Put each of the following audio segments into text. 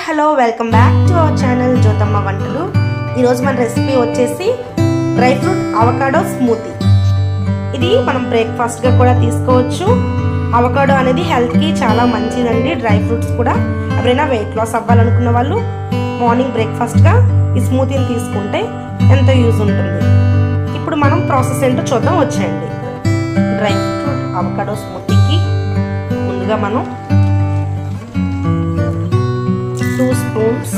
Hello welcome back to our channel Jyothamma వంటలు. ఈరోజు మన రెసిపీ వచ్చేసి డ్రై ఫ్రూట్ అవకాడో స్మూతీ. ఇది మనం బ్రేక్ఫాస్ట్గా కూడా తీసుకోవచ్చు. అవకాడో అనేది హెల్త్కి చాలా మంచిదండి. డ్రై ఫ్రూట్స్ కూడా ఎవరైనా వెయిట్ లాస్ అవ్వాలనుకున్న వాళ్ళు మార్నింగ్ బ్రేక్ఫాస్ట్గా ఈ స్మూతీని తీసుకుంటే ఎంతో యూజ్ ఉంటుంది. ఇప్పుడు మనం ప్రాసెస్ ఏంటో చూద్దాం వచ్చేయండి. డ్రై ఫ్రూట్ అవకాడో స్మూతీకి ముందుగా మనం 2 స్పూన్స్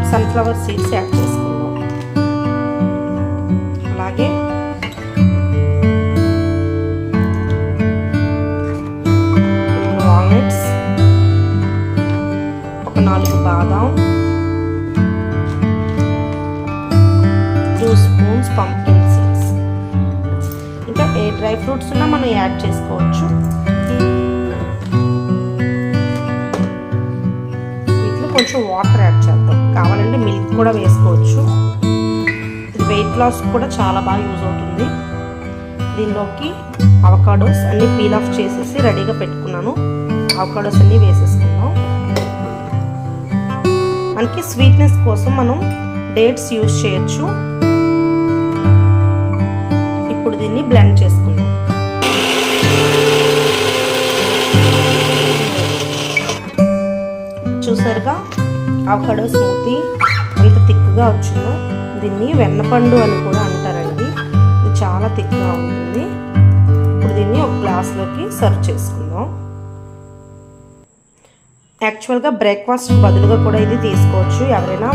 సన్ఫ్లవర్ సీడ్స్ యాడ్ చేసుకుందాం. అలాగే వాల్నట్స్, ఒక 4 బాదాం, 2 స్పూన్స్ పంప్కిన్ సీడ్స్. ఇంకా ఏ డ్రై ఫ్రూట్స్ ఉన్నా మనం యాడ్ చేసుకోవచ్చు. కొంచెం వాటర్ యాడ్ చేద్దాం. కావాలంటే మిల్క్ కూడా వేసుకోవచ్చు. ఇది వెయిట్ లాస్ కూడా చాలా బాగా యూజ్ అవుతుంది. దీనిలోకి అవకాడోస్ అన్ని పీల్ ఆఫ్ చేసేసి రెడీగా పెట్టుకున్నాను. అవకాడోస్ అన్ని వేసేసుకుందాం. మనకి స్వీట్నెస్ కోసం మనం డేట్స్ యూజ్ చేయొచ్చు. ఇప్పుడు దీన్ని బ్లెండ్ చేసుకుందాం. చూసారుగా అవకాడో స్మూతీ ఎంత థిక్గా వచ్చిందో. దీన్ని వెన్నపండు అని కూడా అంటారండి. ఇది చాలా థిక్గా ఉంటుంది. ఇప్పుడు దీన్ని ఒక గ్లాస్లోకి సర్వ్ చేసుకుందాం. యాక్చువల్గా బ్రేక్ఫాస్ట్ బదులుగా కూడా ఇది తీసుకోవచ్చు. ఎవరైనా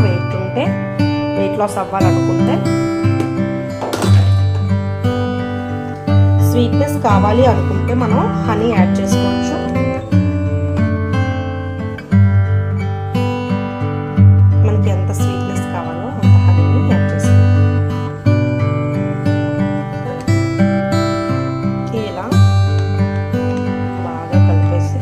వెయిట్ లాస్ అవ్వాలనుకుంటే. స్వీట్నెస్ కావాలి అనుకుంటే మనం హనీ యాడ్ చేసుకోవచ్చు. ఎంత స్వీట్నెస్ కావాలో అంత హనీని యాడ్ చేసుకోవాలి. ఇలా బాగా కలిపేసి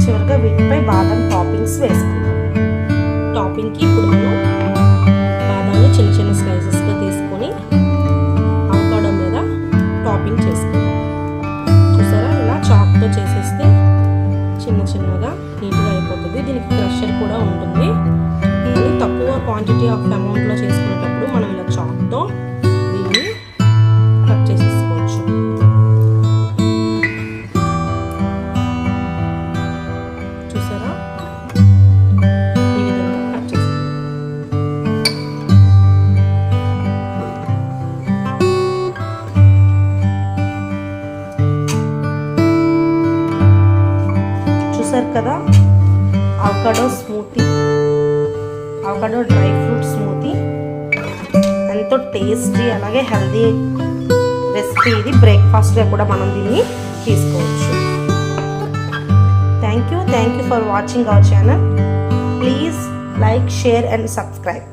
చివరిగా వీటిపై బాదం టాపింగ్స్ వేసుకుందాం. టాపింగ్కి ఇప్పుడు మనం బాదాన్ని చిన్న చిన్న స్లైసెస్గా తీసుకొని అవకాడో మీద టాపింగ్ చేసుకుందాం. చూసారా, ఇలా చాక్తో చేసేస్తే చిన్న చిన్నగా నీట్గా అయిపోతుంది. దీనికి క్రషర్ కూడా ఉంటుంది. అది తక్కువ క్వాంటిటీ ఆఫ్ అమౌంట్లో చేసుకునేటప్పుడు మనం ఇలా చాక్తో దీన్ని కట్ చేసేసుకోవచ్చు. చూసారా, ఈ విధంగా కట్ చేసి కదా avocado smoothie, avocado dry fruit smoothie ఎంతో టేస్టీ అలాగే హెల్దీ రెసిపీ. ఇది బ్రేక్ఫాస్ట్గా కూడా మనం దీన్ని తీసుకోవచ్చు. Thank you for watching our channel. Please like, share and subscribe.